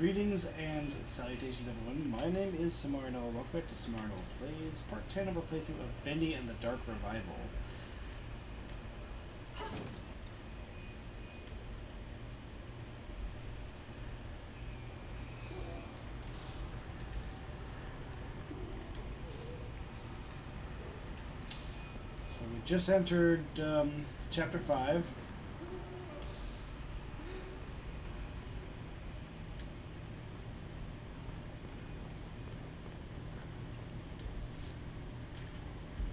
Greetings and salutations, everyone. My name is Somarinoa. Welcome back to Somarinoa Plays, part 10 of our playthrough of Bendy and the Dark Revival. So we just entered Chapter 5.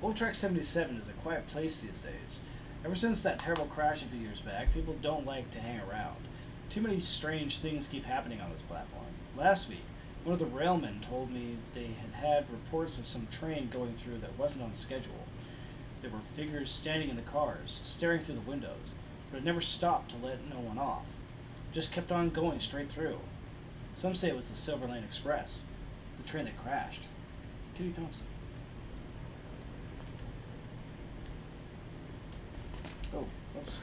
Old Track 77 is a quiet place these days. Ever since that terrible crash a few years back, people don't like to hang around. Too many strange things keep happening on this platform. Last week, one of the railmen told me they had reports of some train going through that wasn't on the schedule. There were figures standing in the cars, staring through the windows, but it never stopped to let no one off. It just kept on going straight through. Some say it was the Silver Lane Express, the train that crashed. Kitty Thompson. Oh, oops.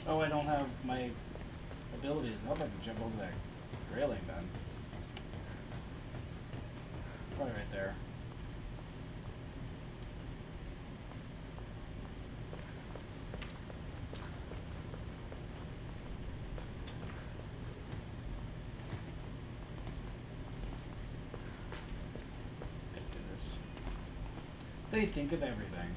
Oh, I don't have my abilities. I hope I can jump over that railing then. Probably right there. They think of everything.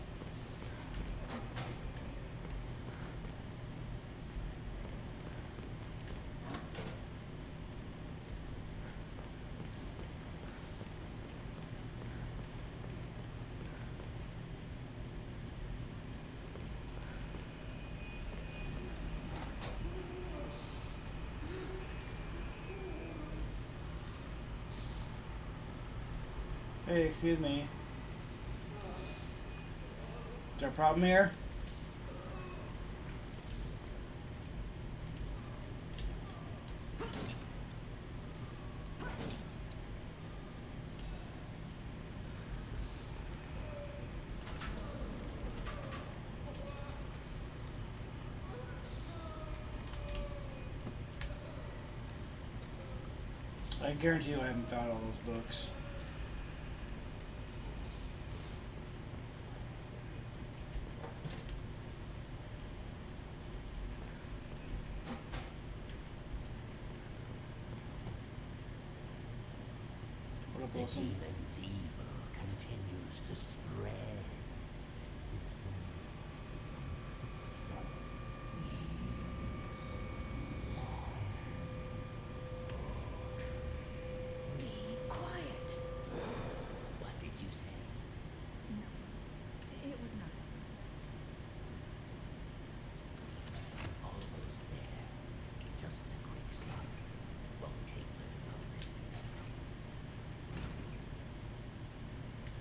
Hey, excuse me. Is there a problem here? I guarantee you I haven't found all those books. The demon's evil continues to spread. Be quiet. What did you say? Nothing. It was nothing. Almost there. Just a quick stop. Won't take but a moment.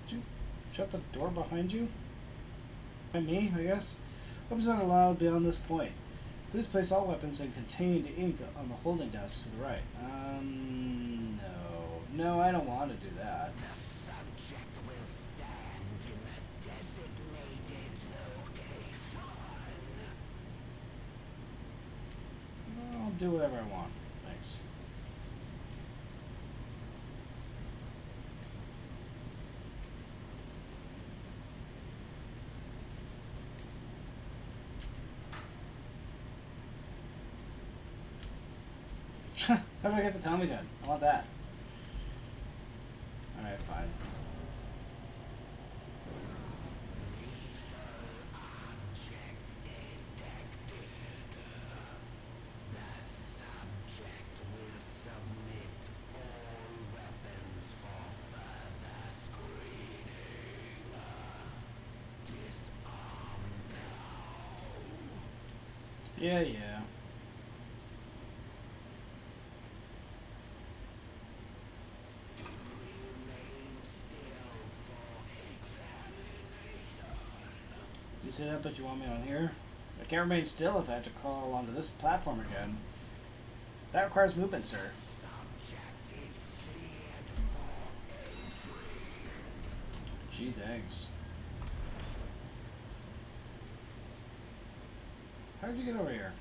Did you shut the door behind you? By me, I guess? Weapons aren't allowed beyond this point. Please place all weapons in contained ink on the holding desk to the right. No. No, I don't want to do that. The subject will stand in the designated location. I'll do whatever I want. Thanks. How do I get the Tommy gun? I want that. Alright, fine. Object detected. The subject will submit all weapons for further screening. Disarm now. Yeah. Do you say that, but you want me on here? I can't remain still if I have to crawl onto this platform again. That requires movement, sir. Gee, thanks. How'd you get over here?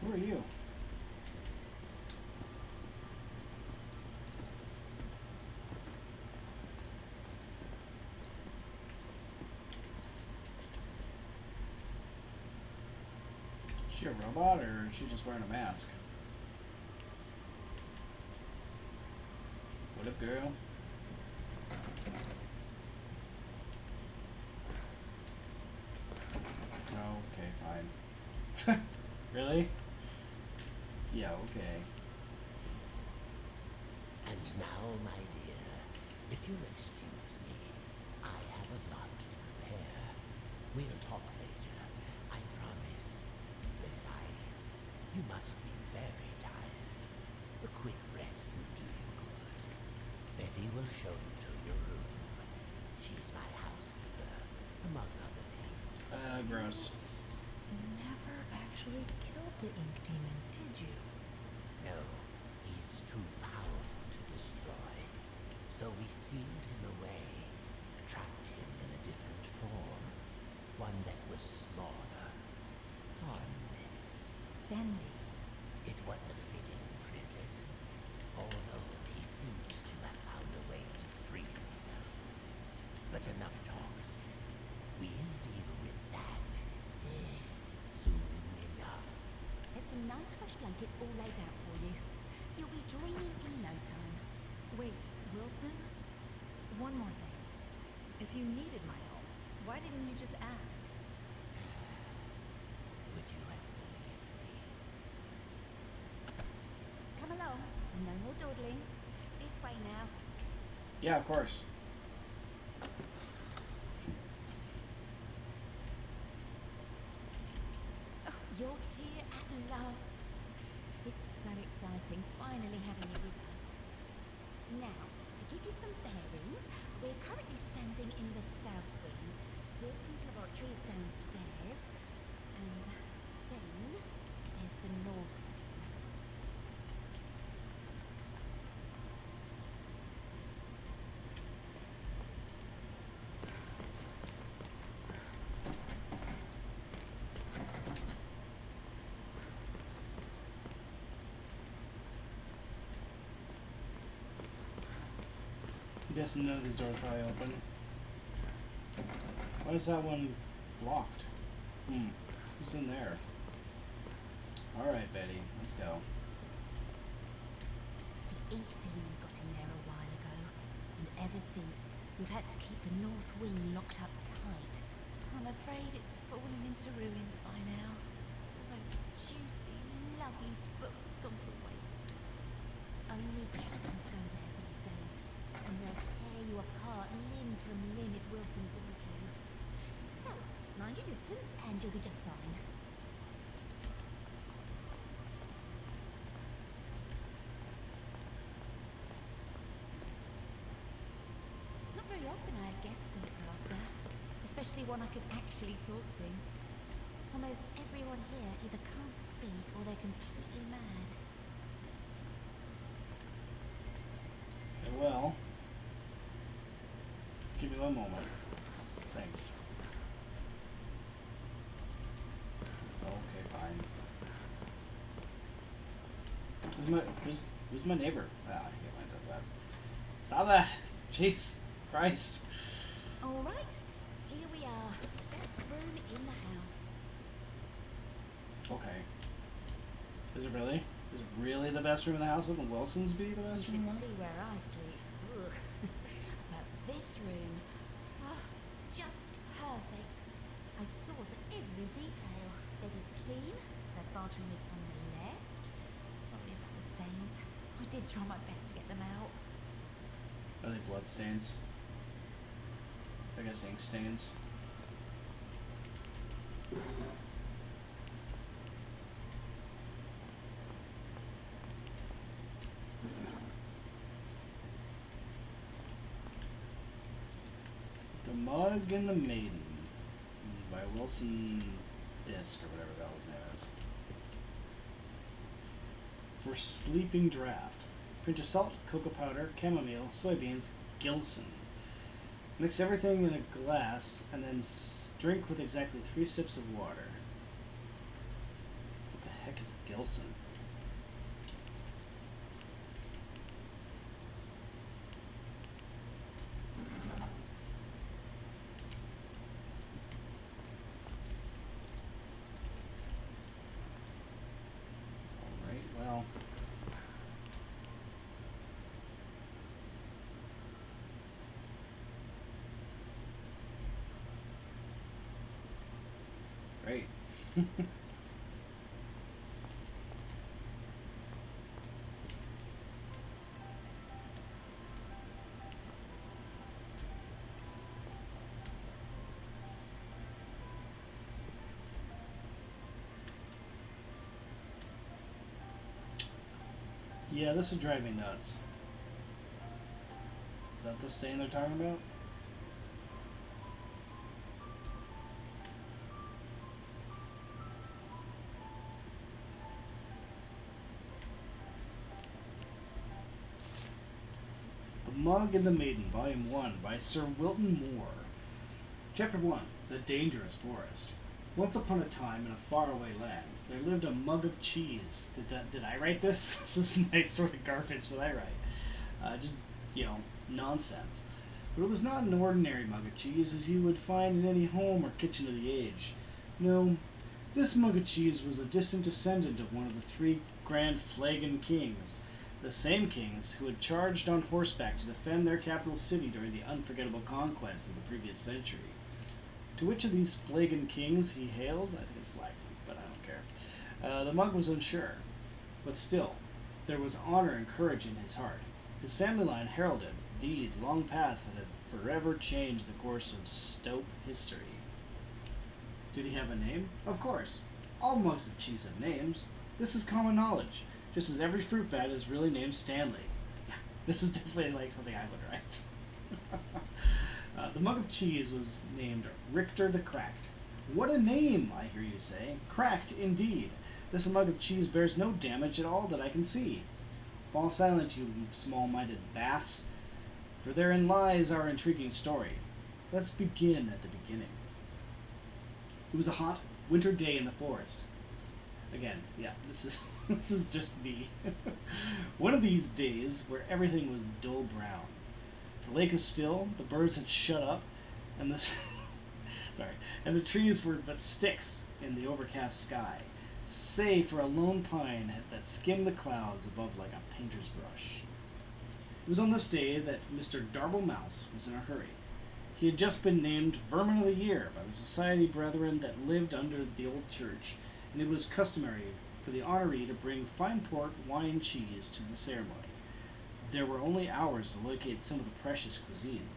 Who are you? Is she a robot or is she just wearing a mask? What up, girl? Okay, fine. Really? Yeah, okay. And now, my dear, if you'll excuse me, I have a lot to prepare. We'll talk later, I promise. Besides, you must be very tired. A quick rest will do you good. Betty will show you to your room. She's my housekeeper, among other things. Gross. You never actually killed the ink demon, did you? No, he's too powerful to destroy. So we sealed him away, trapped him in a different form. One that was smaller, harmless. Bendy. It was a fitting prison, although he seems to have found a way to free himself. But enough talk. We'll deal with that soon enough. There's some nice fresh blankets all laid out for you. You'll be dreaming in no time. Wait, Wilson? One more thing. If you needed my help, why didn't you just ask? Would you have believed me? Come along, and no more dawdling. This way now. Yeah, of course. Oh, you're here at last. It's so exciting finally having you with us. Now, to give you some bearings, we're currently standing in the south wing. Wilson's laboratory is downstairs, and then there's the north wing. I'm guessing none of these doors are probably open. Why is that one blocked? Who's in there? Alright, Betty, let's go. The ink demon got in there a while ago, and ever since, we've had to keep the north wing locked up tight. I'm afraid it's fallen into ruins by now. Those juicy, lovely books gone to waste. Only killers go there these days, and they'll tear you apart limb from limb if Wilson isn't with you. So, mind your distance, and you'll be just fine. It's not very often I have guests to look after, especially one I can actually talk to. Almost everyone here either can't speak or they're completely mad. Okay, well, give me one moment. Thanks. Okay, fine. Who's my neighbor? Ah, I hate when it does that. Stop that! Jeez, Christ. All right, here we are. Best room in the house. Okay. Is it really? Is it really the best room in the house? Wouldn't Wilson's be the You best should room in the house? see where I sleep. Ugh. But this room, oh, just perfect. I saw to every detail. Bed is clean. The bathroom is on the left. Sorry about the stains. I did try my best to get them out. Are they blood stains? I guess ink stains. Mug and the Maiden by Wilson Disc, or whatever the hell his name is. For sleeping draft. Pinch of salt, cocoa powder, chamomile, soybeans, Gilson. Mix everything in a glass and then drink with exactly 3 sips of water. What the heck is Gilson? Alright, well. Great. Yeah, this would drive me nuts. Is that the stain they're talking about? The Mug and the Maiden, Volume 1, by Sir Wilton Moore. Chapter 1, The Dangerous Forest. Once upon a time, in a faraway land, there lived a mug of cheese. Did I write this? This is my sort of garbage that I write. Just, nonsense. But it was not an ordinary mug of cheese as you would find in any home or kitchen of the age. No, this mug of cheese was a distant descendant of one of the 3 grand Flagon kings. The same kings who had charged on horseback to defend their capital city during the unforgettable conquest of the previous century. To which of these Flagon kings he hailed? I think it's Flagon, but I don't care. The mug was unsure, but still, there was honor and courage in his heart. His family line heralded deeds long past that had forever changed the course of Stope history. Did he have a name? Of course. All mugs of cheese have names. This is common knowledge, just as every fruit bat is really named Stanley. This is definitely like something I would write. The mug of cheese was named Richter the Cracked. What a name, I hear you say. Cracked, indeed. This mug of cheese bears no damage at all that I can see. Fall silent, you small-minded bass, for therein lies our intriguing story. Let's begin at the beginning. It was a hot winter day in the forest. Again, yeah, this is just me. One of these days where everything was dull brown. The lake was still, the birds had shut up, and the trees were but sticks in the overcast sky, save for a lone pine that skimmed the clouds above like a painter's brush. It was on this day that Mr. Darble Mouse was in a hurry. He had just been named Vermin of the Year by the society brethren that lived under the old church, and it was customary for the honoree to bring fine pork, wine, cheese to the ceremony. There were only hours to locate some of the precious cuisine.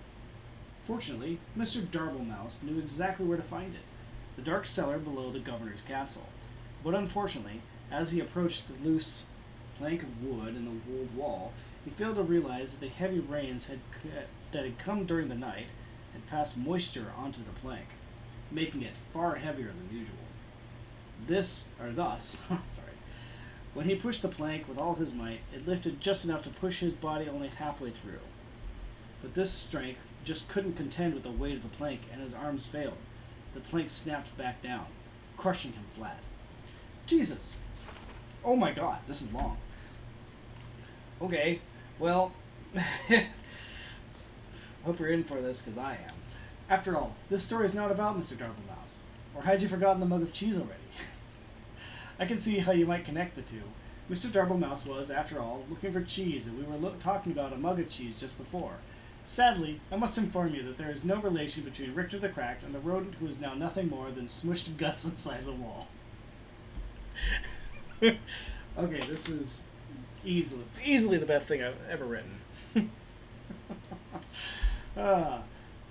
Fortunately, Mr. Darble Mouse knew exactly where to find it, the dark cellar below the governor's castle. But unfortunately, as he approached the loose plank of wood in the old wall, he failed to realize that the heavy rains that had come during the night had passed moisture onto the plank, making it far heavier than usual. Thus, when he pushed the plank with all his might, it lifted just enough to push his body only halfway through. But this strength just couldn't contend with the weight of the plank, and his arms failed. The plank snapped back down, crushing him flat. Jesus! Oh my god, this is long. Okay, well, hope you're in for this, because I am. After all, this story is not about Mr. Darble Mouse. Or had you forgotten the mug of cheese already? I can see how you might connect the two. Mr. Darble Mouse was, after all, looking for cheese, and we were talking about a mug of cheese just before. Sadly, I must inform you that there is no relation between Richter the Cracked and the rodent who is now nothing more than smushed guts inside the wall. Okay, this is easily the best thing I've ever written.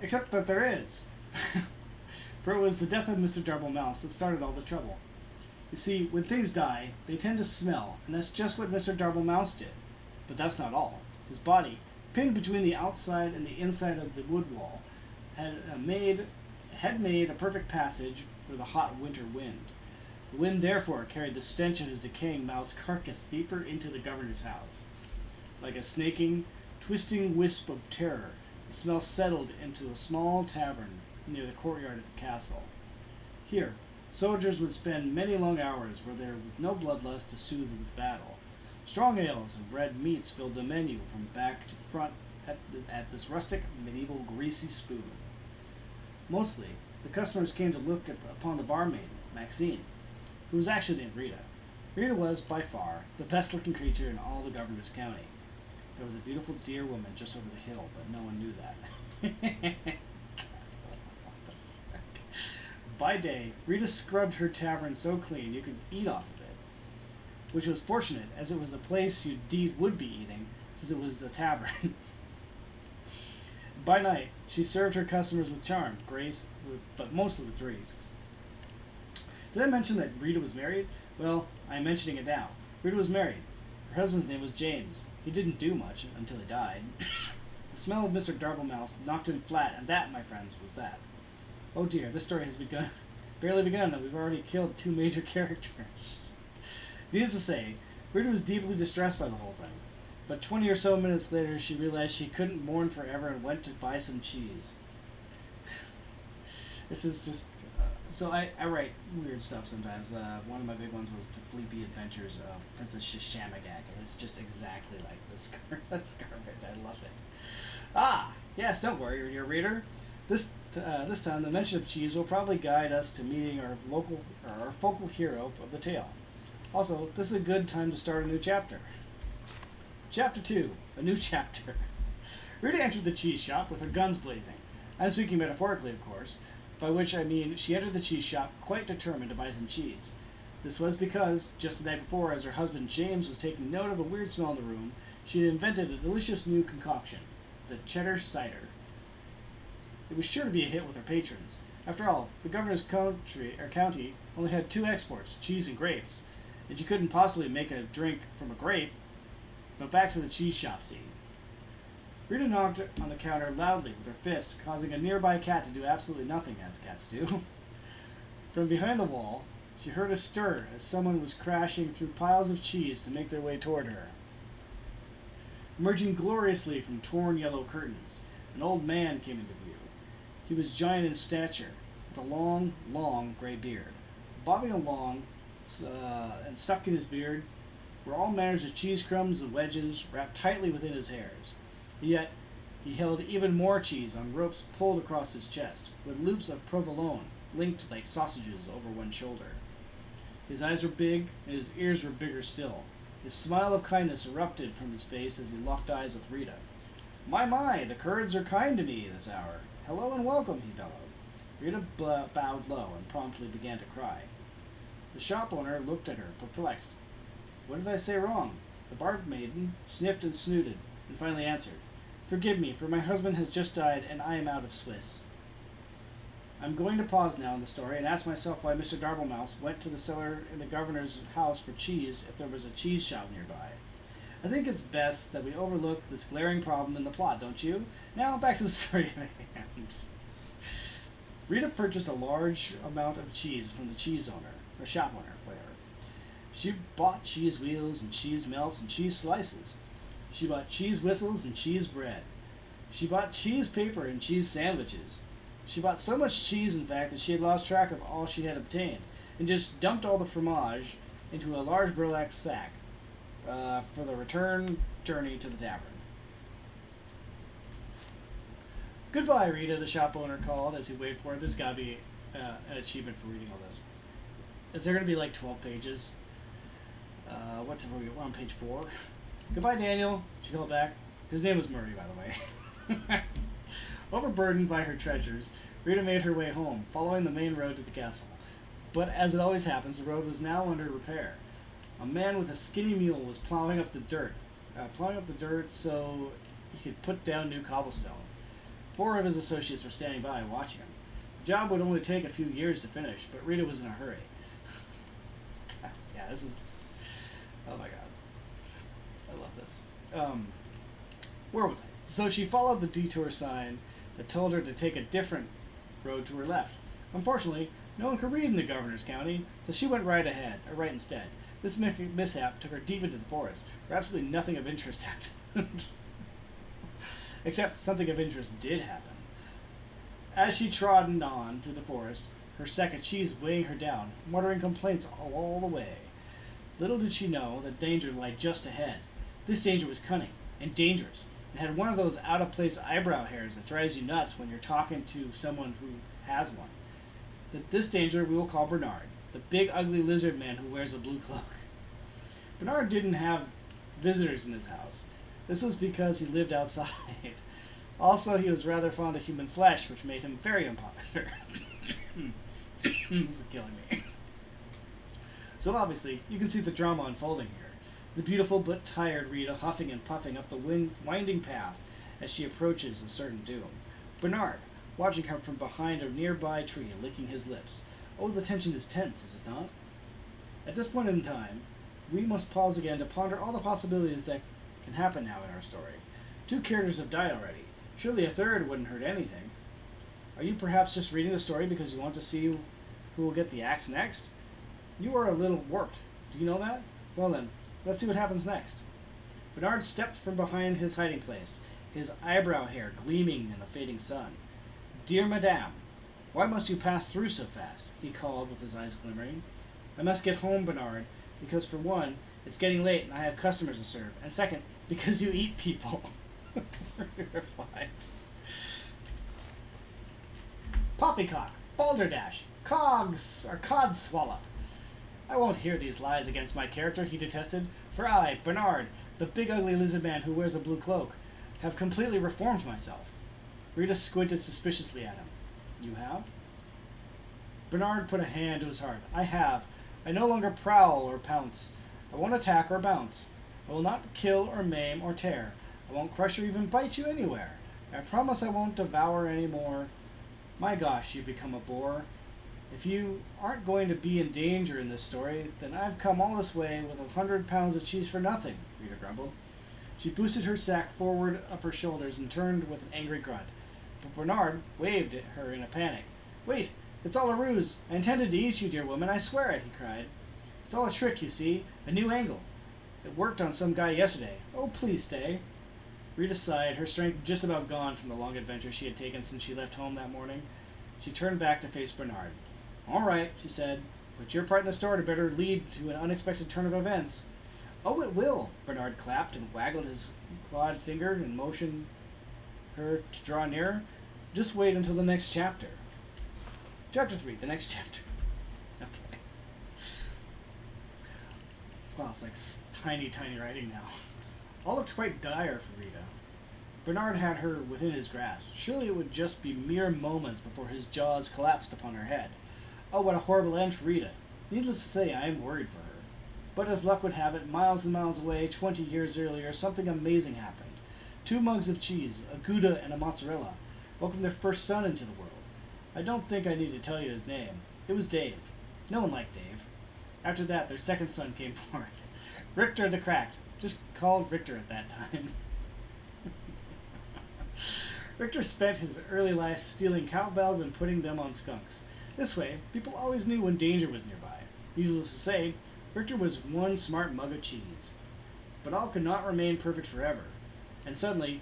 Except that there is. For it was the death of Mr. Darble Mouse that started all the trouble. You see, when things die, they tend to smell, and that's just what Mr. Darble Mouse did. But that's not all. His body, pinned between the outside and the inside of the wood wall, had made a perfect passage for the hot winter wind. The wind therefore carried the stench of his decaying mouth's carcass deeper into the governor's house. Like a snaking, twisting wisp of terror, the smell settled into a small tavern near the courtyard of the castle. Here, soldiers would spend many long hours where there was no bloodlust to soothe with battle. Strong ales and red meats filled the menu from back to front at this rustic, medieval, greasy spoon. Mostly, the customers came to look upon the barmaid, Maxine, who was actually named Rita. Rita was, by far, the best-looking creature in all the governor's county. There was a beautiful deer woman just over the hill, but no one knew that. By day, Rita scrubbed her tavern so clean you could eat off of it, which was fortunate, as it was the place you indeed would be eating, since it was a tavern. By night, she served her customers with charm, grace, but mostly with drinks. Did I mention that Rita was married? Well, I'm mentioning it now. Rita was married. Her husband's name was James. He didn't do much until he died. The smell of Mr. Darblemouse knocked him flat, and that, my friends, was that. Oh dear, this story has barely begun, and we've already killed 2 major characters. Needless to say, Rita was deeply distressed by the whole thing. But 20 or so minutes later, she realized she couldn't mourn forever and went to buy some cheese. This is just... so I write weird stuff sometimes. One of my big ones was The Fleepy Adventures of Princess Shishamagak, and it's just exactly like this garbage. I love it. Ah, yes, don't worry, dear reader. This time, the mention of cheese will probably guide us to meeting our focal hero of the tale. Also, this is a good time to start a new chapter. Chapter 2, a new chapter. Rita entered the cheese shop with her guns blazing. I'm speaking metaphorically, of course, by which I mean she entered the cheese shop quite determined to buy some cheese. This was because, just the night before, as her husband James was taking note of a weird smell in the room, she had invented a delicious new concoction, the cheddar cider. It was sure to be a hit with her patrons. After all, the governor's county only had 2 exports, cheese and grapes, and you couldn't possibly make a drink from a grape. But back to the cheese shop scene. Rita knocked on the counter loudly with her fist, causing a nearby cat to do absolutely nothing, as cats do. From behind the wall, she heard a stir as someone was crashing through piles of cheese to make their way toward her. Emerging gloriously from torn yellow curtains, an old man came into view. He was giant in stature, with a long, long gray beard. Bobbing along and stuck in his beard were all manners of cheese crumbs and wedges wrapped tightly within his hairs. Yet he held even more cheese on ropes pulled across his chest, with loops of provolone linked like sausages over one shoulder. His eyes were big, and his ears were bigger still. His smile of kindness erupted from his face as he locked eyes with Rita. My, the Kurds are kind to me this hour. Hello and welcome, he bellowed. Rita bowed low and promptly began to cry. The shop owner looked at her, perplexed. What did I say wrong? The barmaiden sniffed and snooted, and finally answered, Forgive me, for my husband has just died, and I am out of Swiss. I'm going to pause now in the story and ask myself why Mr. Darblemouse went to the cellar in the governor's house for cheese if there was a cheese shop nearby. I think it's best that we overlook this glaring problem in the plot, don't you? Now, back to the story at hand. Rita purchased a large amount of cheese from the cheese owner, or shop owner, whatever. She bought cheese wheels and cheese melts and cheese slices. She bought cheese whistles and cheese bread. She bought cheese paper and cheese sandwiches. She bought so much cheese, in fact, that she had lost track of all she had obtained, and just dumped all the fromage into a large burlap sack for the return journey to the tavern. Goodbye, Rita, the shop owner called as he waited for her. There's got to be an achievement for reading all this. Is there going to be like 12 pages? We're on page 4. Goodbye, Daniel, she called back. His name was Murray, by the way. Overburdened by her treasures, Rita made her way home, following the main road to the castle. But as it always happens, the road was now under repair. A man with a skinny mule was plowing up the dirt so he could put down new cobblestone. 4 of his associates were standing by, watching him. The job would only take a few years to finish, but Rita was in a hurry. Yeah, this is... Oh my god. I love this. Where was I? So she followed the detour sign that told her to take a different road to her left. Unfortunately, no one could read in the governor's county, so she went right instead. This mishap took her deep into the forest, where absolutely nothing of interest happened. Except something of interest did happen. As she trod on through the forest, her sack of cheese weighing her down, muttering complaints all the way. Little did she know that danger lay just ahead. This danger was cunning and dangerous, and had one of those out-of-place eyebrow hairs that drives you nuts when you're talking to someone who has one. This danger we will call Bernard, the big ugly lizard man who wears a blue cloak. Bernard didn't have visitors in his house. This was because he lived outside. Also, he was rather fond of human flesh, which made him very unpopular. This is killing me. So obviously, you can see the drama unfolding here. The beautiful but tired Rita huffing and puffing up the winding path as she approaches a certain doom. Bernard, watching her from behind a nearby tree, licking his lips. Oh, the tension is tense, is it not? At this point in time, we must pause again to ponder all the possibilities that can happen now in our story. 2 characters have died already. Surely a third wouldn't hurt anything. Are you perhaps just reading the story because you want to see who will get the axe next? You are a little warped. Do you know that? Well then, let's see what happens next. Bernard stepped from behind his hiding place, his eyebrow hair gleaming in the fading sun. Dear Madame, why must you pass through so fast? He called with his eyes glimmering. I must get home, Bernard, because for one, it's getting late and I have customers to serve, and second, because you eat people. He replied. Poppycock, balderdash, codswallop. I won't hear these lies against my character, he detested, for I, Bernard, the big ugly lizard man who wears a blue cloak, have completely reformed myself. Rita squinted suspiciously at him. You have? Bernard put a hand to his heart. I have. I no longer prowl or pounce. I won't attack or bounce. I will not kill or maim or tear. I won't crush or even bite you anywhere. I promise I won't devour any more. My gosh, you've become a bore. If you aren't going to be in danger in this story, then I've come all this way with 100 pounds of cheese for nothing, Rita grumbled. She boosted her sack forward up her shoulders and turned with an angry grunt. But Bernard waved at her in a panic. Wait, it's all a ruse. I intended to eat you, dear woman, I swear it, he cried. It's all a trick, you see, a new angle. It worked on some guy yesterday. Oh, please stay. Rita sighed, her strength just about gone from the long adventure she had taken since she left home that morning. She turned back to face Bernard. All right, she said, but your part in the story had better lead to an unexpected turn of events. Oh, it will, Bernard clapped and waggled his clawed finger and motioned her to draw nearer. Just wait until the next chapter. Chapter 3, the next chapter. Okay. Wow, it's like tiny writing now. All looked quite dire for Rita. Bernard had her within his grasp. Surely it would just be mere moments before his jaws collapsed upon her head. Oh, what a horrible end for Rita. Needless to say, I am worried for her. But as luck would have it, miles and miles away, 20 years earlier, something amazing happened. 2 mugs of cheese, a Gouda and a mozzarella, welcomed their first son into the world. I don't think I need to tell you his name. It was Dave. No one liked Dave. After that, their second son came forth. Richter the Cracked. Just called Richter at that time. Richter spent his early life stealing cowbells and putting them on skunks. This way, people always knew when danger was nearby. Needless to say, Richter was one smart mug of cheese. But all could not remain perfect forever. And suddenly,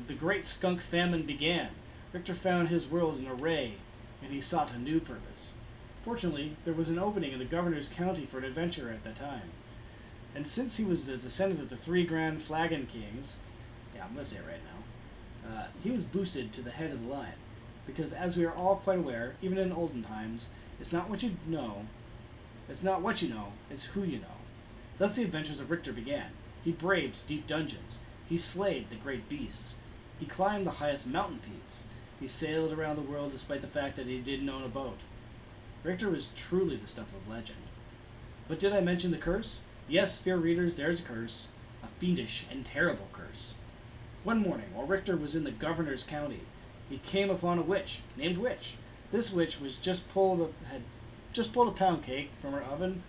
the great skunk famine began. Richter found his world in array, and he sought a new purpose. Fortunately, there was an opening in the governor's county for an adventurer at that time. And since he was the descendant of the 3 Grand Flagon Kings, yeah, I'm going to say it right now, he was boosted to the head of the line. Because as we are all quite aware, even in olden times, it's not what you know, it's who you know. Thus the adventures of Richter began. He braved deep dungeons. He slayed the great beasts. He climbed the highest mountain peaks. He sailed around the world despite the fact that he didn't own a boat. Richter was truly the stuff of legend. But did I mention the curse? Yes, fair readers, there's a curse. A fiendish and terrible curse. One morning, while Richter was in the governor's county, he came upon a witch, named Witch. This witch had just pulled a pound cake from her oven,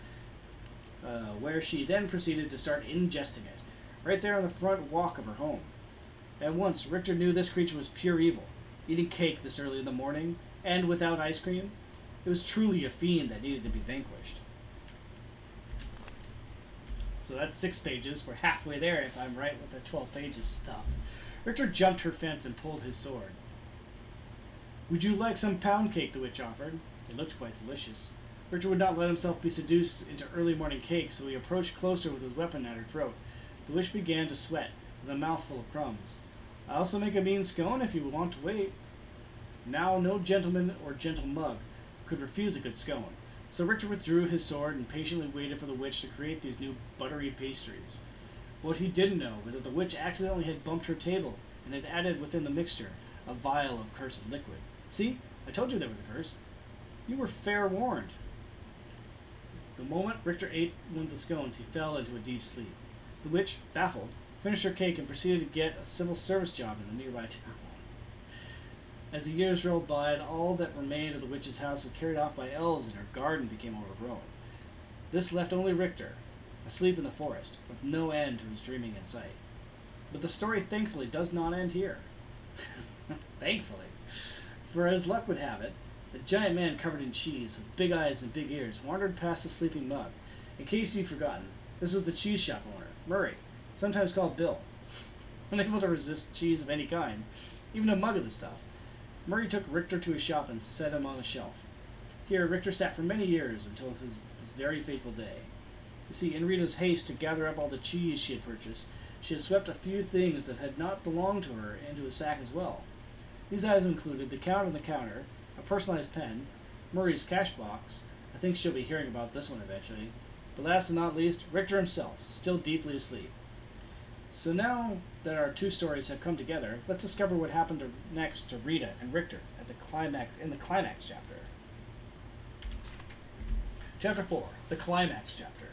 where she then proceeded to start ingesting it, right there on the front walk of her home. At once, Richter knew this creature was pure evil. Eating cake this early in the morning, and without ice cream, it was truly a fiend that needed to be vanquished. So that's 6 pages. We're halfway there if I'm right with the 12 pages stuff. Richter jumped her fence and pulled his sword. Would you like some pound cake, the witch offered. It looked quite delicious. Richter would not let himself be seduced into early morning cake, so he approached closer with his weapon at her throat. The witch began to sweat, with a mouthful of crumbs. I also make a mean scone if you want to wait. Now no gentleman or gentle mug could refuse a good scone, so Richter withdrew his sword and patiently waited for the witch to create these new buttery pastries. What he didn't know was that the witch accidentally had bumped her table and had added within the mixture a vial of cursed liquid. See? I told you there was a curse. You were fair warned. The moment Richter ate one of the scones, he fell into a deep sleep. The witch, baffled, finished her cake and proceeded to get a civil service job in the nearby town. As the years rolled by and all that remained of the witch's house was carried off by elves and her garden became overgrown, this left only Richter, asleep in the forest, with no end to his dreaming in sight. But the story thankfully does not end here. Thankfully. For as luck would have it, a giant man covered in cheese, with big eyes and big ears, wandered past the sleeping mug. In case you've forgotten, this was the cheese shop owner, Murray, sometimes called Bill. Unable to resist cheese of any kind, even a mug of the stuff, Murray took Richter to his shop and set him on a shelf. Here, Richter sat for many years until this very fateful day. You see, in Rita's haste to gather up all the cheese she had purchased, she had swept a few things that had not belonged to her into a sack as well. These items included the count on the counter, a personalized pen, Murray's cash box — I think she'll be hearing about this one eventually — but last and not least, Richter himself, still deeply asleep. So now that our two stories have come together, let's discover what happened next to Rita and Richter at the climax chapter. Chapter 4, the climax chapter.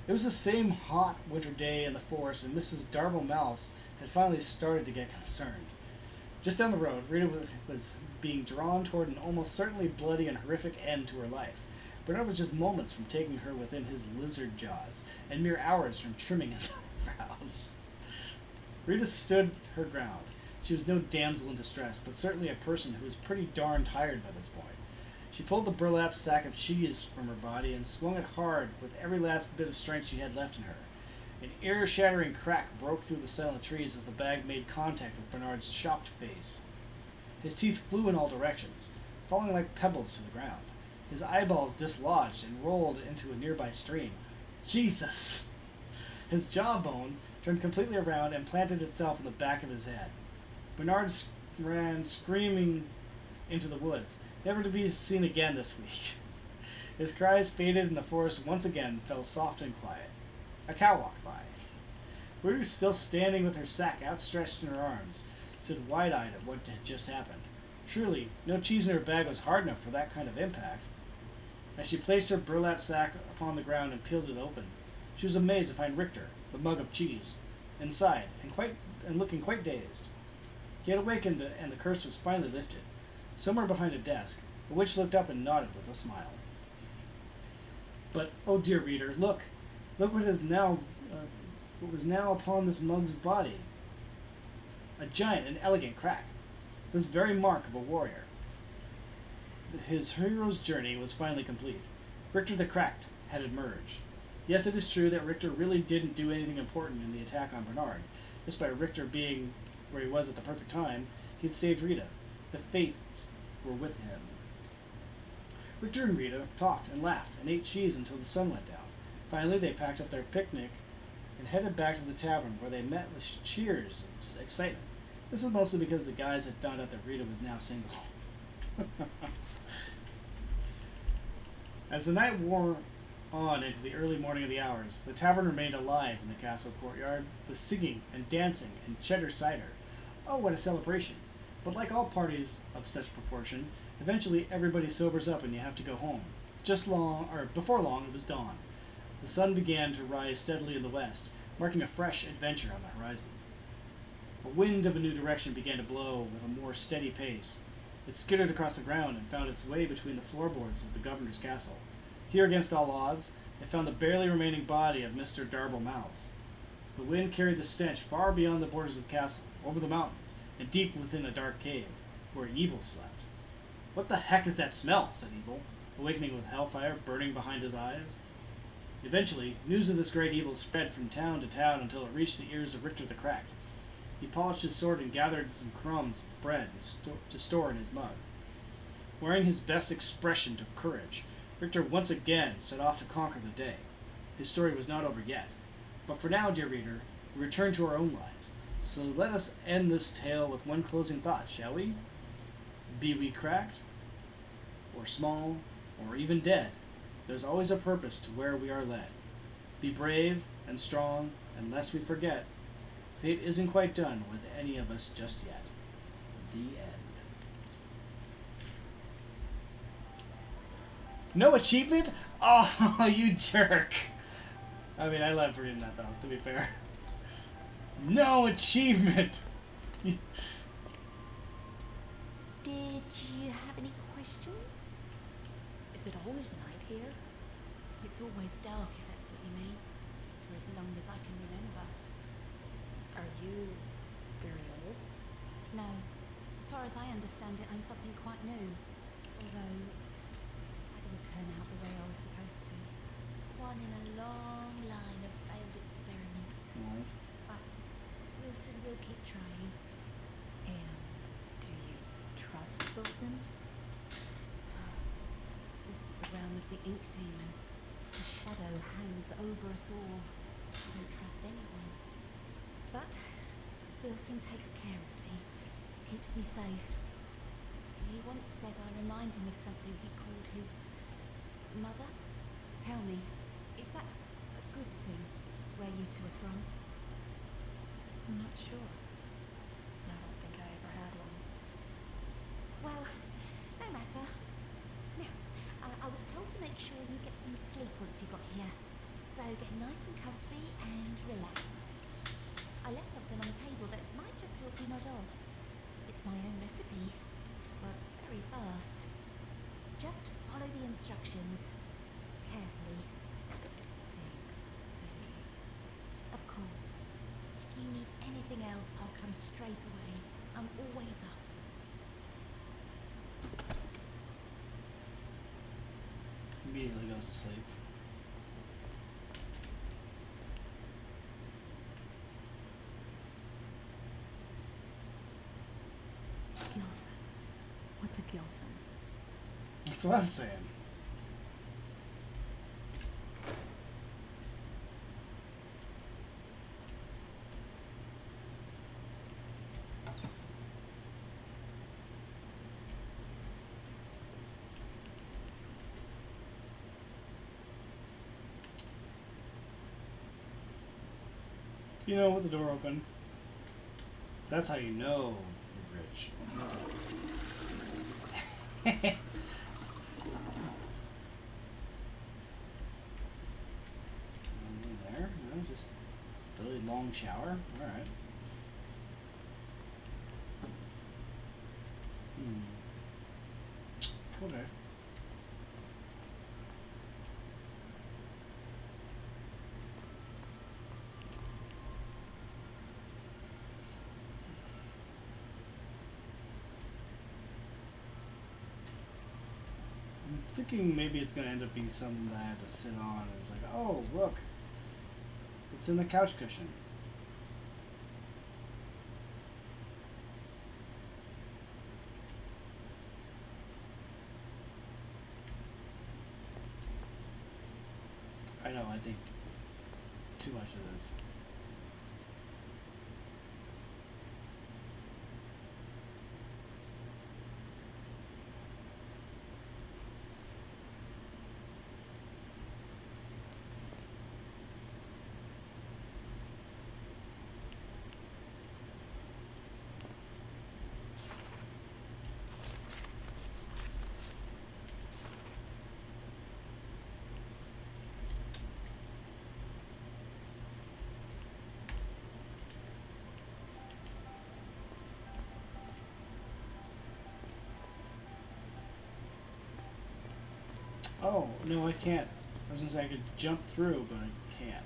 It was the same hot winter day in the forest, and Mrs. Darble Mouse had finally started to get concerned. Just down the road, Rita was being drawn toward an almost certainly bloody and horrific end to her life. Bernard was just moments from taking her within his lizard jaws, and mere hours from trimming his eyebrows. Rita stood her ground. She was no damsel in distress, but certainly a person who was pretty darn tired by this point. She pulled the burlap sack of cheese from her body and swung it hard with every last bit of strength she had left in her. An ear-shattering crack broke through the silent trees as the bag made contact with Bernard's shocked face. His teeth flew in all directions, falling like pebbles to the ground. His eyeballs dislodged and rolled into a nearby stream. Jesus! His jawbone turned completely around and planted itself in the back of his head. Bernard ran screaming into the woods, never to be seen again this week. His cries faded and the forest once again fell soft and quiet. A cow walked by. Rita, still standing with her sack outstretched in her arms, stood wide-eyed at what had just happened. Surely, no cheese in her bag was hard enough for that kind of impact. As she placed her burlap sack upon the ground and peeled it open, she was amazed to find Richter, the mug of cheese, inside, and looking quite dazed. He had awakened, and the curse was finally lifted. Somewhere behind a desk, the witch looked up and nodded with a smile. But, oh dear reader, look what was now upon this mug's body. A giant and elegant crack, this very mark of a warrior. His hero's journey was finally complete. Richter the Cracked had emerged. Yes, it is true that Richter really didn't do anything important in the attack on Bernard. Just by Richter being where he was at the perfect time, he had saved Rita. The fates were with him. Richter and Rita talked and laughed and ate cheese until the sun went down. Finally, they packed up their picnic and headed back to the tavern, where they met with cheers and excitement. This was mostly because the guys had found out that Rita was now single. As the night wore on into the early morning of the hours, the tavern remained alive in the castle courtyard, with singing and dancing and cheddar cider. Oh, what a celebration! But like all parties of such proportion, eventually everybody sobers up and you have to go home. Before long, it was dawn. The sun began to rise steadily in the west, marking a fresh adventure on the horizon. A wind of a new direction began to blow with a more steady pace. It skittered across the ground and found its way between the floorboards of the governor's castle. Here, against all odds, it found the barely remaining body of Mr. Darble Mouse. The wind carried the stench far beyond the borders of the castle, over the mountains, and deep within a dark cave. where evil slept. "What the heck is that smell?" said Evil, awakening with hellfire burning behind his eyes. Eventually, news of this great evil spread from town to town until it reached the ears of Richter the Cracked. He polished his sword and gathered some crumbs of bread to store in his mug. Wearing his best expression of courage, Richter once again set off to conquer the day. His story was not over yet. But for now, dear reader, we return to our own lives. So let us end this tale with one closing thought, shall we? Be we cracked, or small, or even dead, there's always a purpose to where we are led. Be brave and strong, and lest we forget, fate isn't quite done with any of us just yet. The end. No achievement? Oh, you jerk. I mean, I loved reading that, though, to be fair. No achievement! Did you have any questions? Is it always night here? It's always dark, if that's what you mean. For as long as I can remember. Are you very old? No. As far as I understand it, I'm something quite new. Although, I didn't turn out the way I was supposed to. One in a long line of failed experiments. Oh. But Wilson will keep trying. And do you trust Wilson? This is the realm of the ink demon. The shadow hangs over us all. I don't trust anyone. But Wilson takes care of me. Keeps me safe. He once said I remind him of something he called his mother. Tell me, is that a good thing, where you two are from? I'm not sure. I don't think I ever had one. Well, no matter. Now, I was told to make sure you get some sleep once you got here. So get nice and comfy and relax. I left something on the table that might just help you nod off. It's my own recipe. Works very fast. Just follow the instructions. Carefully. Thanks, Bendy. Of course. If you need anything else, I'll come straight away. I'm always up. Immediately goes to sleep. Gilson. What's a Gilson? That's what I'm saying. You know, with the door open. That's how you know you're rich. There, no, just a really long shower. All right. Okay. I'm thinking maybe it's gonna end up being something that I have to sit on. It's like, oh look, it's in the couch cushion. I know, I think too much of this. Oh, no, I can't. I was gonna say I could jump through, but I can't.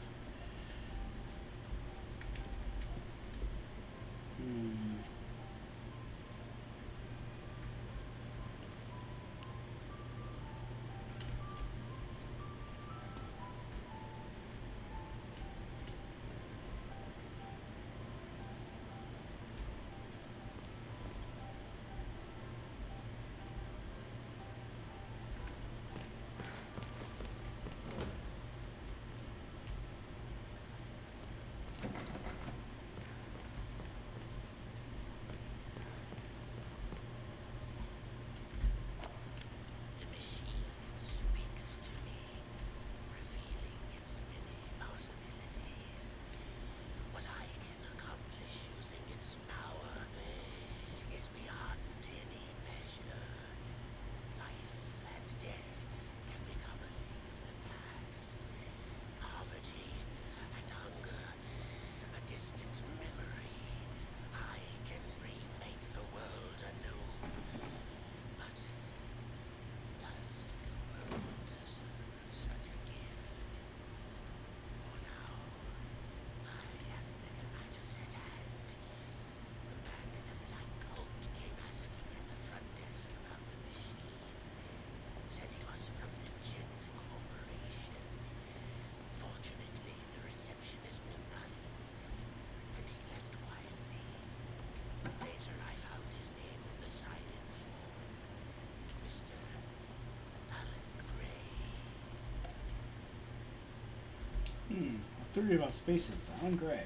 A theory about spaces. Alan Gray.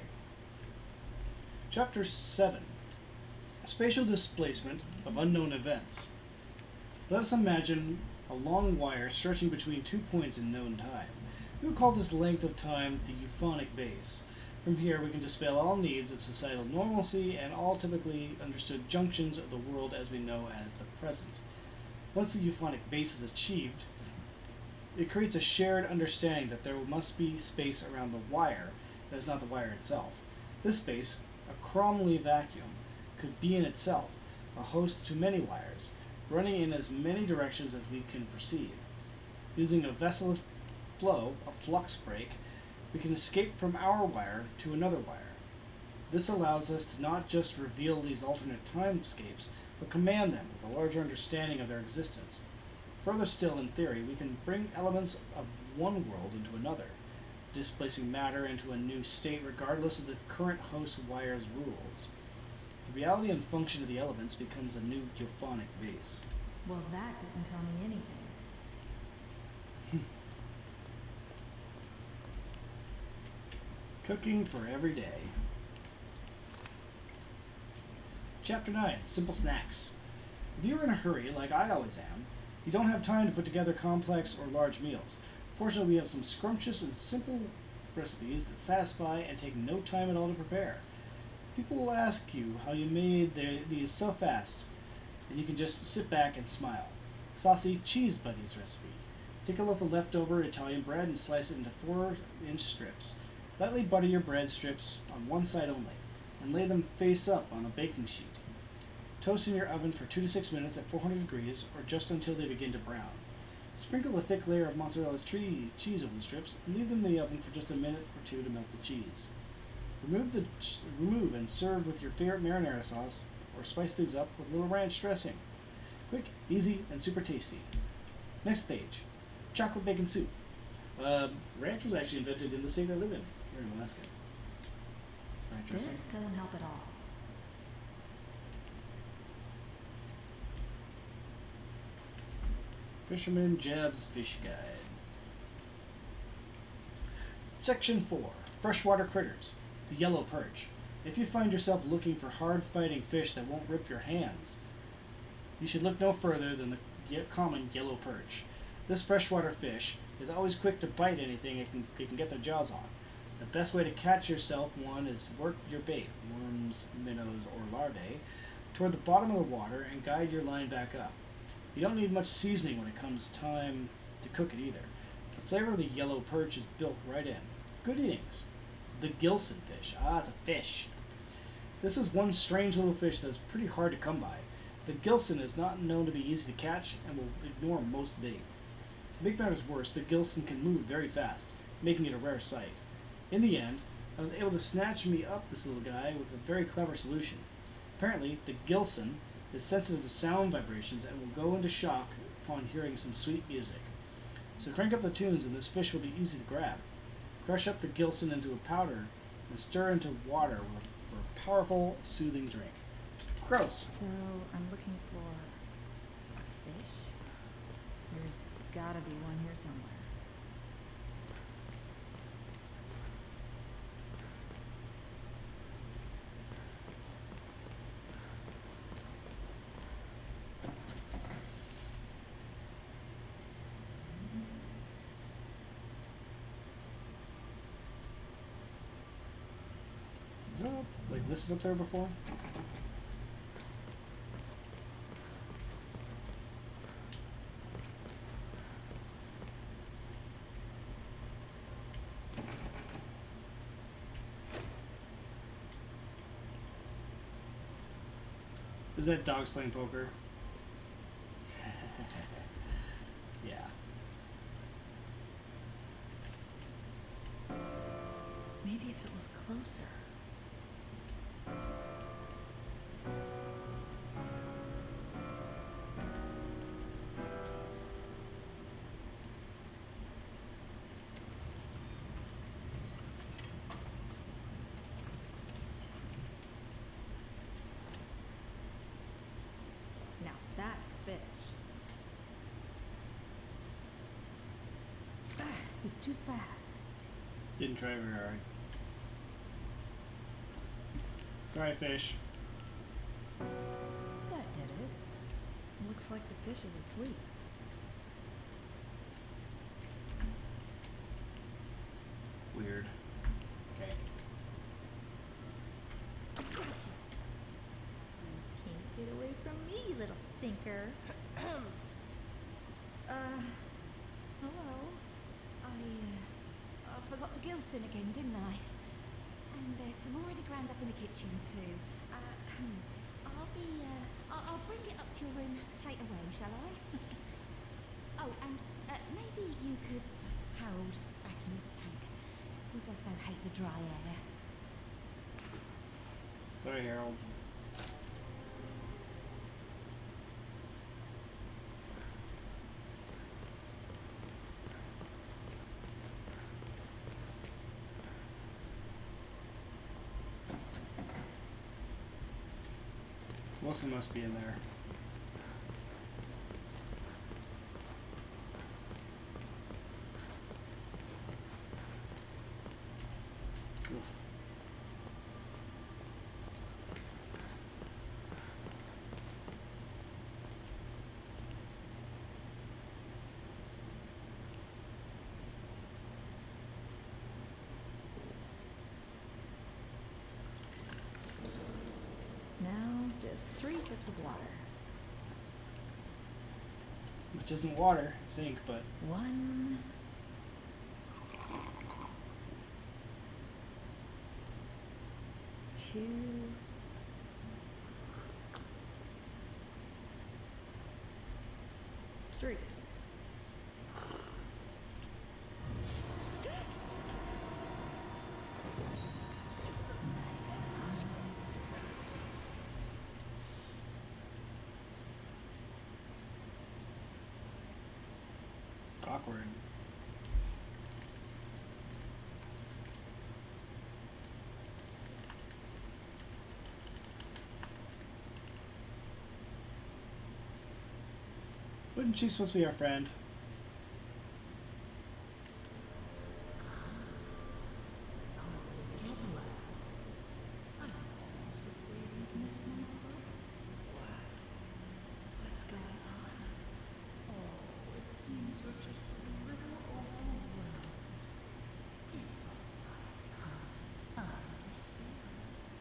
Chapter 7. Spatial displacement of unknown events. Let us imagine a long wire stretching between 2 points in known time. We will call this length of time the euphonic base. From here, we can dispel all needs of societal normalcy and all typically understood junctions of the world as we know as the present. Once the euphonic base is achieved, it creates a shared understanding that there must be space around the wire that is not the wire itself. This space, a Cromley vacuum, could be in itself a host to many wires, running in as many directions as we can perceive. Using a vessel of flow, a flux break, we can escape from our wire to another wire. This allows us to not just reveal these alternate timescapes, but command them with a larger understanding of their existence. Further still, in theory, we can bring elements of one world into another, displacing matter into a new state regardless of the current host wire's rules. The reality and function of the elements becomes a new euphonic base. Well, that didn't tell me anything. Cooking for every day. Chapter 9. Simple snacks. If you're in a hurry, like I always am, you don't have time to put together complex or large meals. Fortunately, we have some scrumptious and simple recipes that satisfy and take no time at all to prepare. People will ask you how you made these so fast, and you can just sit back and smile. Saucy Cheese Buddies recipe. Take a loaf of leftover Italian bread and slice it into 4-inch strips. Lightly butter your bread strips on one side only, and lay them face up on a baking sheet. Toast in your oven for 2 to 6 minutes at 400 degrees, or just until they begin to brown. Sprinkle a thick layer of mozzarella cheese over the strips, and leave them in the oven for just a minute or two to melt the cheese. Remove and serve with your favorite marinara sauce, or spice things up with a little ranch dressing. Quick, easy, and super tasty. Next page. Chocolate bacon soup. Ranch was actually invented in the state I live in, here in Alaska. Ranch dressing. This doesn't help at all. Fisherman Jab's Fish Guide. Section 4. Freshwater critters. The yellow perch. If you find yourself looking for hard-fighting fish that won't rip your hands, you should look no further than the common yellow perch. This freshwater fish is always quick to bite anything they can get their jaws on. The best way to catch yourself one is to work your bait, worms, minnows, or larvae, toward the bottom of the water and guide your line back up. You don't need much seasoning when it comes time to cook it either. The flavor of the yellow perch is built right in. Good eatings. The Gilson fish. It's a fish. This is one strange little fish that's pretty hard to come by. The Gilson is not known to be easy to catch and will ignore most bait. To make matters worse, the Gilson can move very fast, making it a rare sight. In the end, I was able to snatch me up this little guy with a very clever solution. Apparently, the Gilson is sensitive to sound vibrations and will go into shock upon hearing some sweet music. So crank up the tunes and this fish will be easy to grab. Crush up the Gilson into a powder and stir into water for a powerful, soothing drink. Gross. So, I'm looking for a fish? There's gotta be one here somewhere. Is that like listed up there before? Is that dogs playing poker? Yeah. Maybe if it was closer. Now that's a fish. Ah, he's too fast. Didn't try very hard. Sorry, fish. That did it. Looks like the fish is asleep. Weird. Okay. Gotcha. You can't get away from me, you little stinker. Hello? I forgot the Gilson again, didn't I? And there's some already ground up in the kitchen too. I'll bring it up to your room straight away, shall I? Oh, and maybe you could put Harold back in his tank. He does so hate the dry air. Sorry, Harold. Wilson must be in there. Oof. Now, just 3 sips of water. Which isn't water, it's ink, but 1, 2, 3. awkward. Wasn't she supposed to be our friend?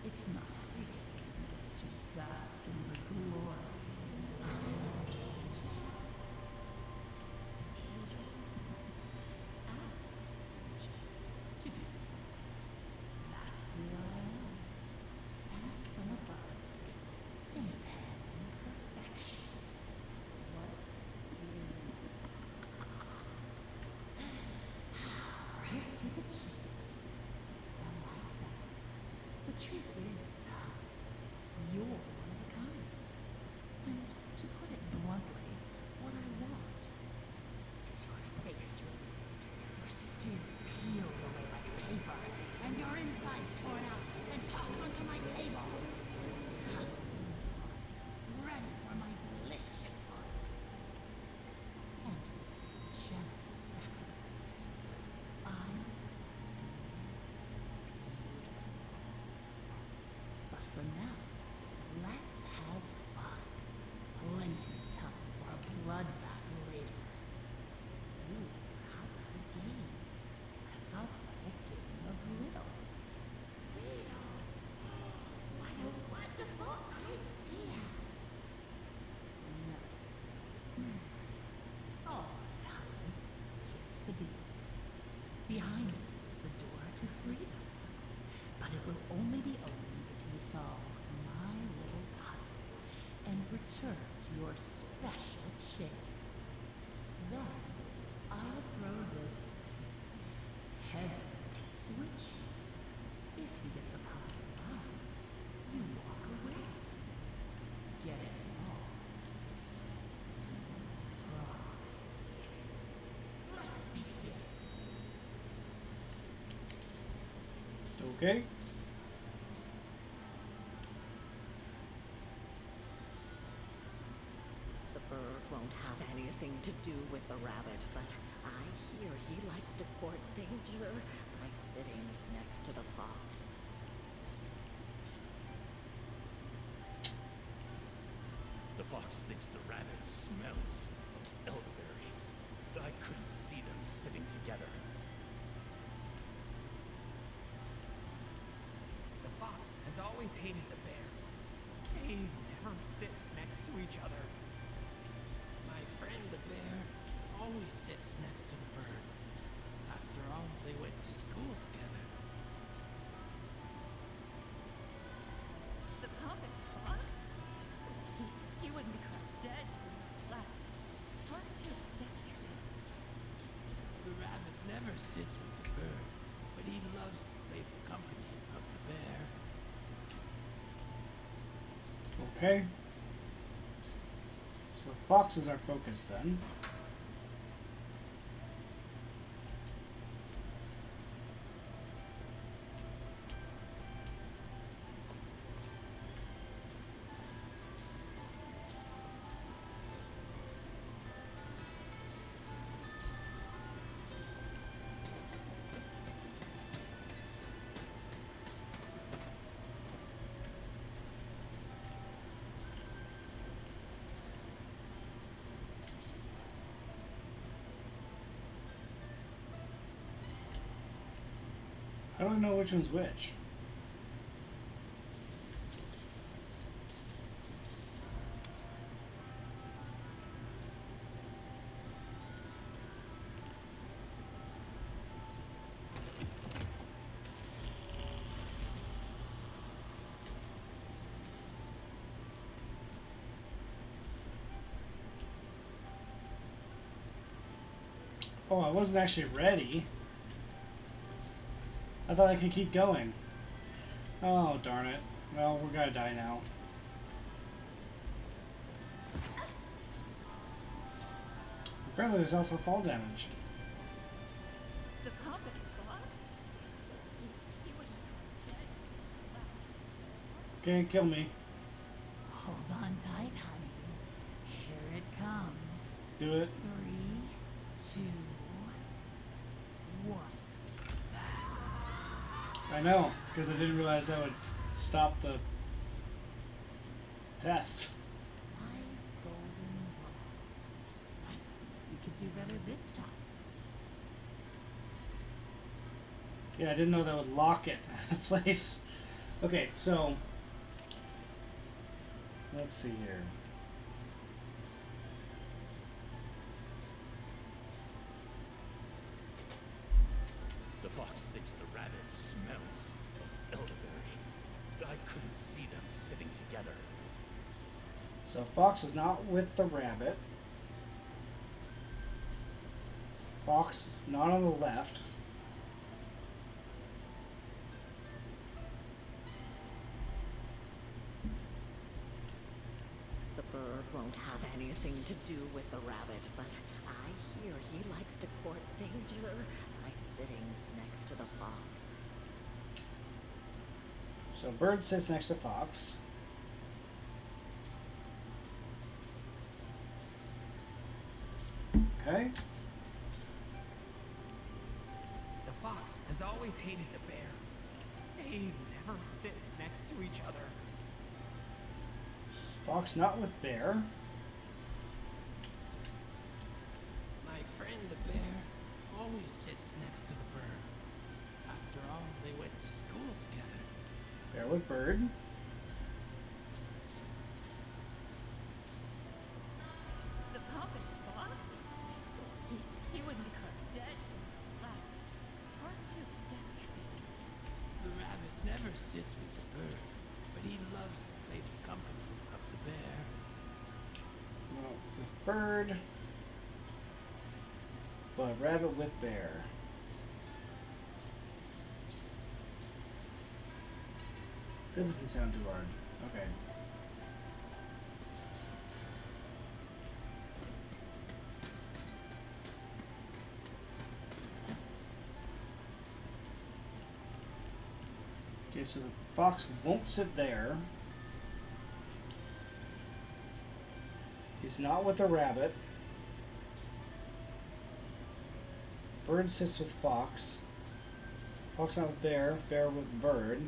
It's not ridiculous. It's to bask in the glory of Angel. Alice. To be exact. That's who I am. Sent from above. Impaired in perfection. What do you need? Right to the chase. I like that. The truth is, you're one of a kind. And to put it bluntly, what I want is your face removed, your skin peeled away like paper, and your insides torn out and tossed onto my table. Custom parts ready for my delicious harvest. And with generous sacrifice, I'm but for now, let's have fun. Plenty of time for a bloodbath later. Ooh, how about a game? Let's all play a game of riddles. Riddles? What a wonderful idea! No. All right, honey. Here's the deal. Behind you is the door to freedom. But it will only be opened if you solve my little puzzle and return to your special chair. Then I'll throw this heavy switch. If you get the puzzle right, you walk away. Get it wrong. Fry. Let's begin. Okay. The bird won't have anything to do with the rabbit, but I hear he likes to court danger by to the fox. The fox thinks the rabbit smells of elderberry, but I couldn't see them sitting together. The fox has always hated the bear. They never sit next to each other. My friend the bear always sits next to the bird. After all, they went to school together. The pompous fox? He wouldn't be caught dead if we left. Far too pedestrian. The rabbit never sits with the bird, but he loves the playful company of the bear. Okay. So fox is our focus then. I don't know which one's which. Oh, I wasn't actually ready. I thought I could keep going. Oh, darn it. Well, we're gonna die now. Apparently there's also fall damage. The pompous fox? He wouldn't be caught dead if we left. Can't kill me. Hold on tight, honey. Here it comes. Do it. 3, 2, 1. I know, because I didn't realize that would stop the test. Nice golden roll. Let's see if we could do better this time. Yeah, I didn't know that would lock it in place. Okay, so let's see here. The fox thinks the rabbit smells of elderberry, but I couldn't see them sitting together. So fox is not with the rabbit. Fox is not on the left. The bird won't have anything to do with the rabbit, but I hear he likes to court danger by sitting next to the fox. So bird sits next to fox. Okay. The fox has always hated the bear. They never sit next to each other. Fox not with bear. My friend the bear always sits next to the bird. After all, they went to school together. Bear with bird. The pompous fox? He wouldn't be caught dead if we left. Far too pedestrian. The rabbit never sits with the bird, but he loves the playful company of the bear. Well, with bird. But rabbit with bear. That doesn't sound too hard. Okay. Okay, so the fox won't sit there. He's not with the rabbit. Bird sits with fox. Fox not with bear. Bear with bird.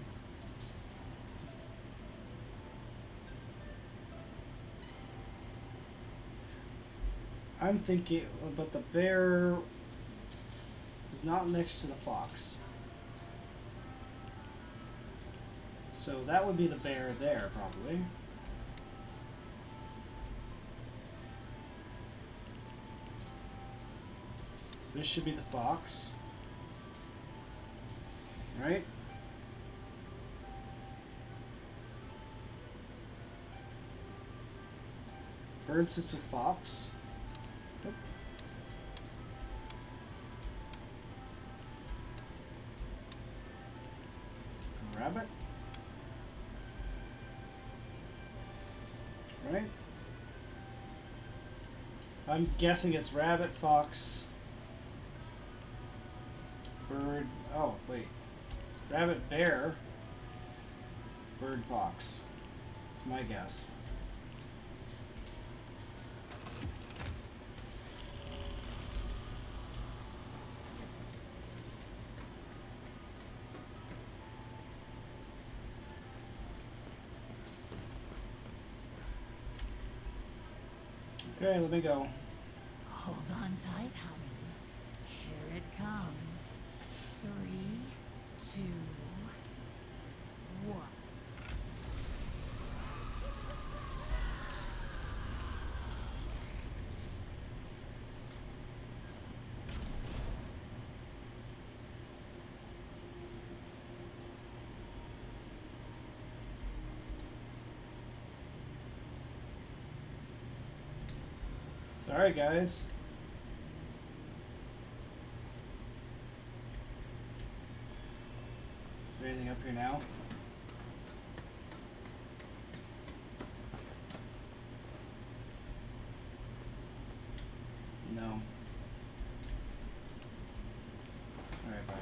I'm thinking, but the bear is not next to the fox. So that would be the bear there, probably. This should be the fox. Right? Bird sits with fox. Nope. Rabbit. Right? I'm guessing it's rabbit, fox, bird. Oh, wait. Rabbit, bear, bird, fox. That's my guess. Okay, let me go. Hold on tight, honey. Here it comes. 3, 2, 1. Sorry, guys. Is there anything up here now? No. Alright, fine.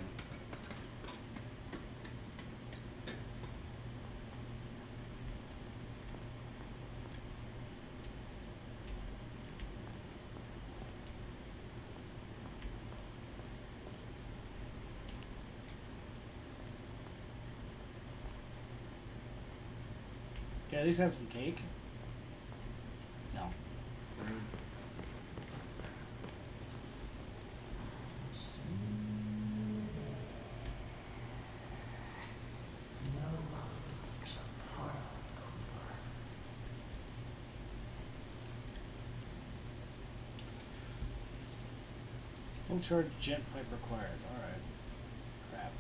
Okay, at least have some cake. No. Rude. Full charge jet pipe required. Alright. Crap.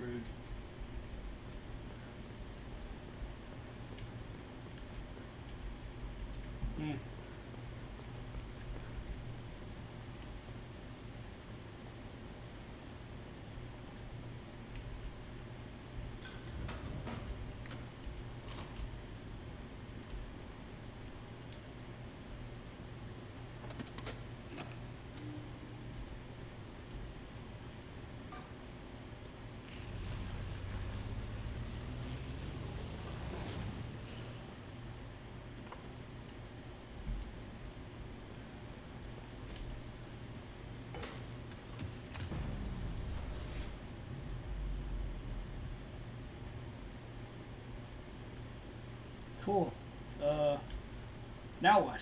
Rude. Hmm. Cool. Now what?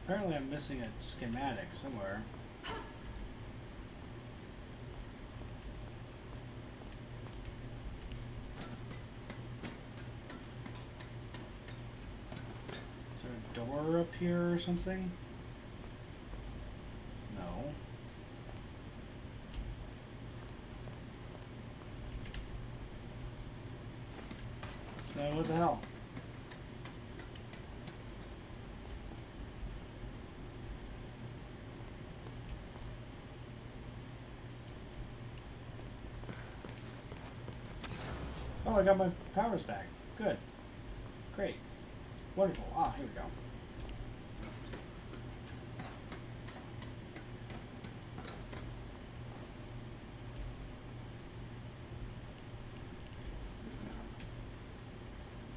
Apparently I'm missing a schematic somewhere. Is there a door up here or something? No. What the hell? Oh, I got my powers back. Good. Great. Wonderful. Ah, here we go.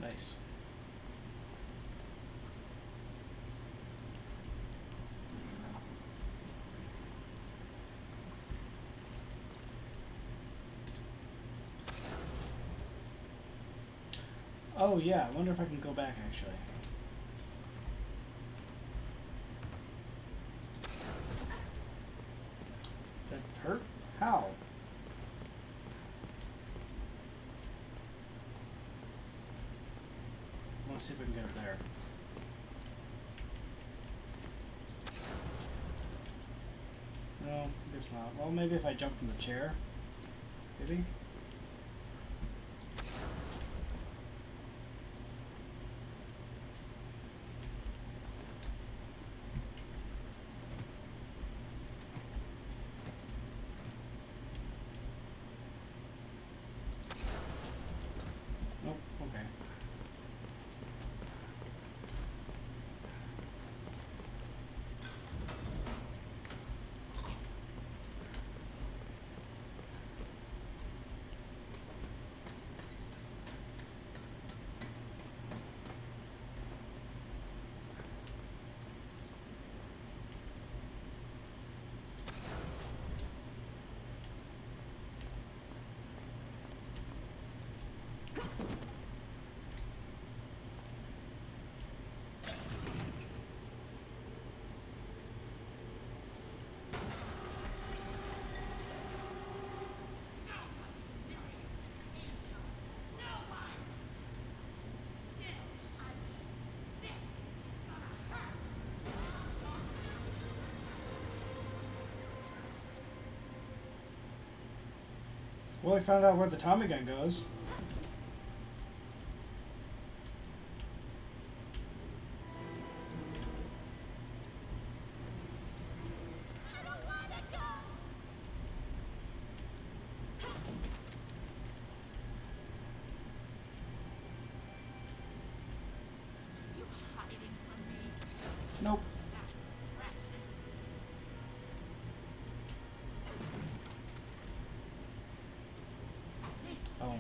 Nice. Oh yeah, I wonder if I can go back actually. That hurt? How? I want to see if we can get her there. No, I guess not. Well, maybe if I jump from the chair. Maybe? Nope, okay. Well, we found out where the Tommy gun goes. Nope. Oh.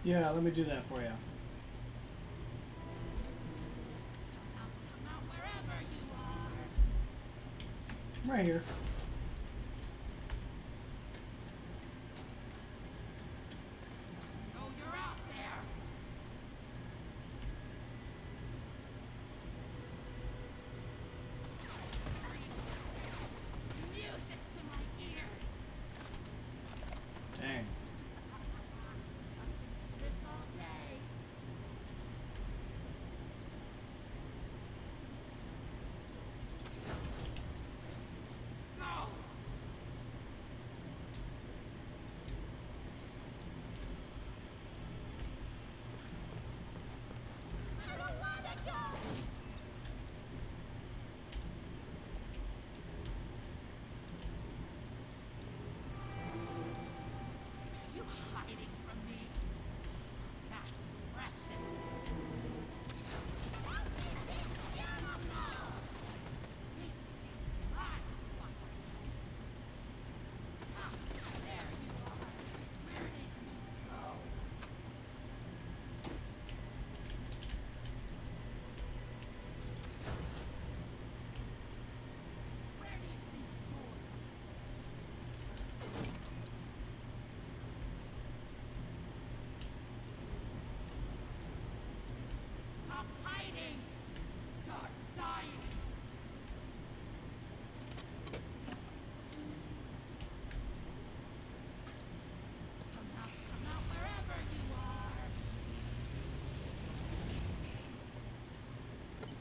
Yeah, let me do that for you. I'm right here. Dang.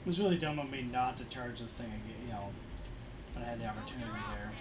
It was really dumb of me not to charge this thing again, you know, when I had the opportunity there.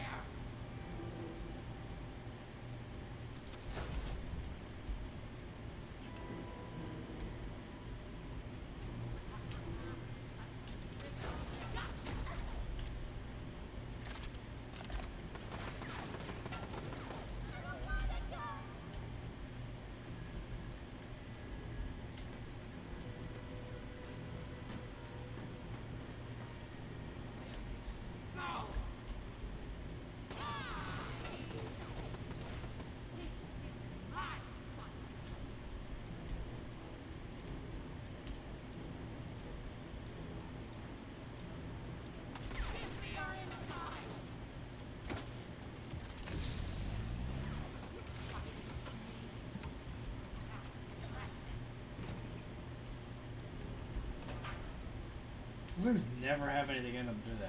These things never have anything in them, do they?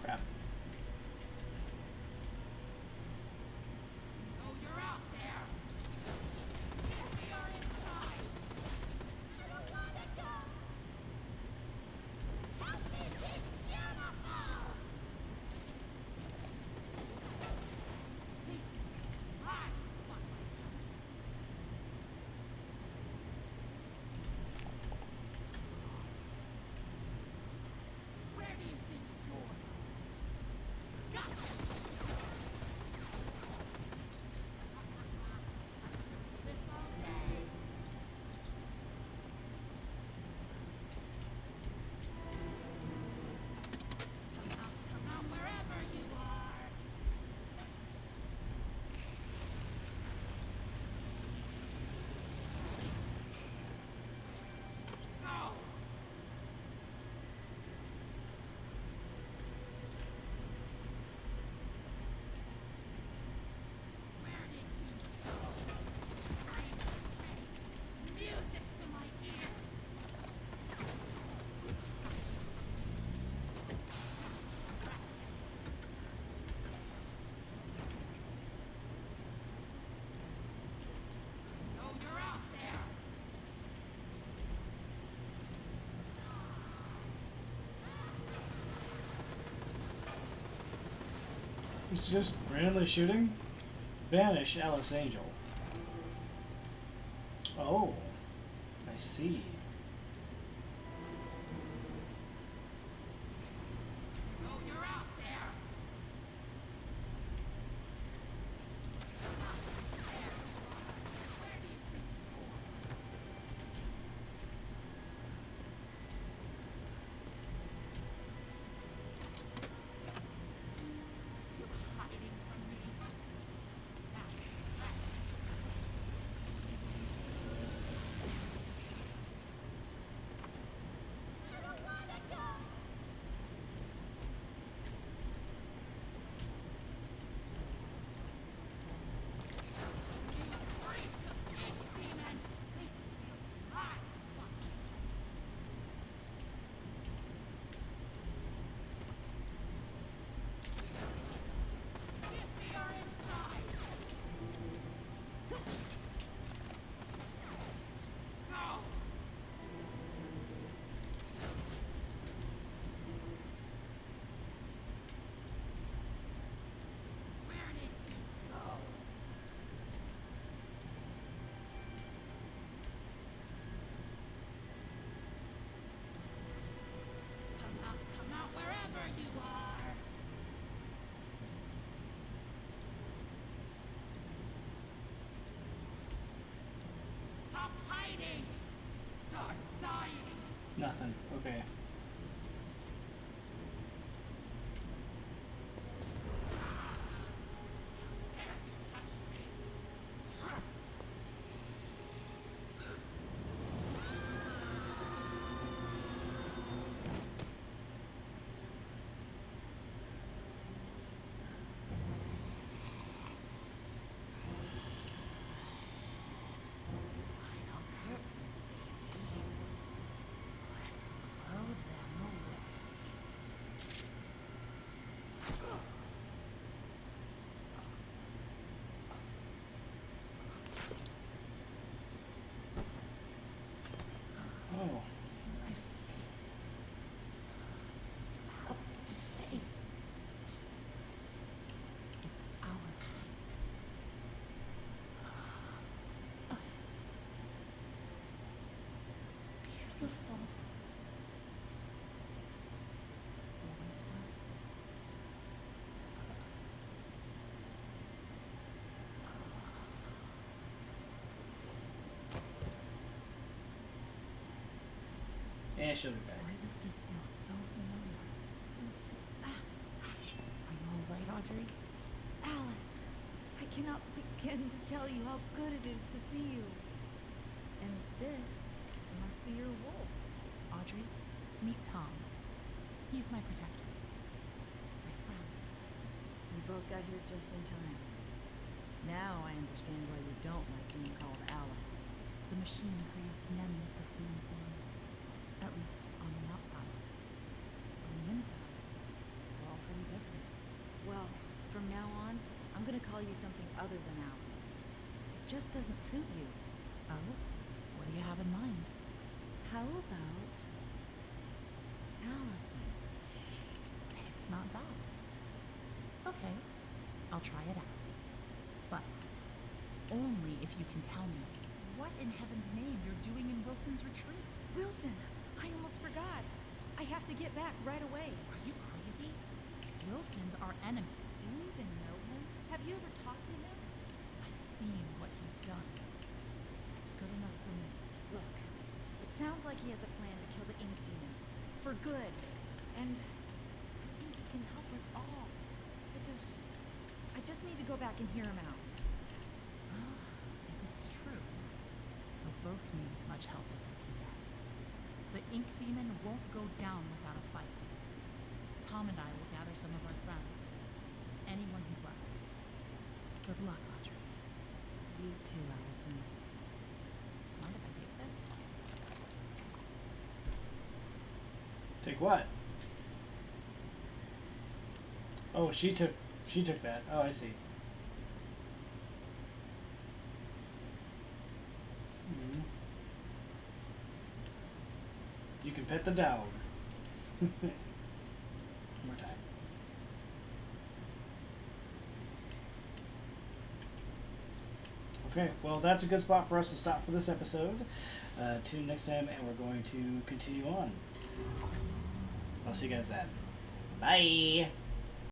Crap. It's just randomly shooting? Banish Allison Angel. Oh, I see. Nothing. Okay. And she'll be back. Why does this feel so familiar? Are you all right, Audrey? Alice, I cannot begin to tell you how good it is to see you. And this must be your wolf. Audrey, meet Tom. He's my protector. My friend. We both got here just in time. Now I understand why you don't like being called Alice. The machine creates men with the same forms. At least on the outside. On the inside, we're all pretty different. Well, from now on, I'm gonna call you something other than Alice. It just doesn't suit you. Oh? What do you have in mind? How about Allison? It's not bad. Okay, I'll try it out. But only if you can tell me what in heaven's name you're doing in Wilson's retreat. Wilson, I almost forgot. I have to get back right away. Are you crazy? Wilson's our enemy. Do you even know him? Have you ever talked to him? I've seen what he's done. It's good enough for me. Look, it sounds like he has a plan to kill the ink demon. For good. And I think he can help us all. I just need to go back and hear him out. Well, if it's true, we'll both need as much help as we can get. The ink demon won't go down without a fight. Tom and I will gather some of our friends. Anyone who's left. Good luck, Audrey. You too, Allison. Mind if I take this? Take what? Oh, she took that. Oh, I see. Mm-hmm. You can pet the dog. One more time. Okay, well, that's a good spot for us to stop for this episode. Tune next time, and we're going to continue on. I'll see you guys then. Bye!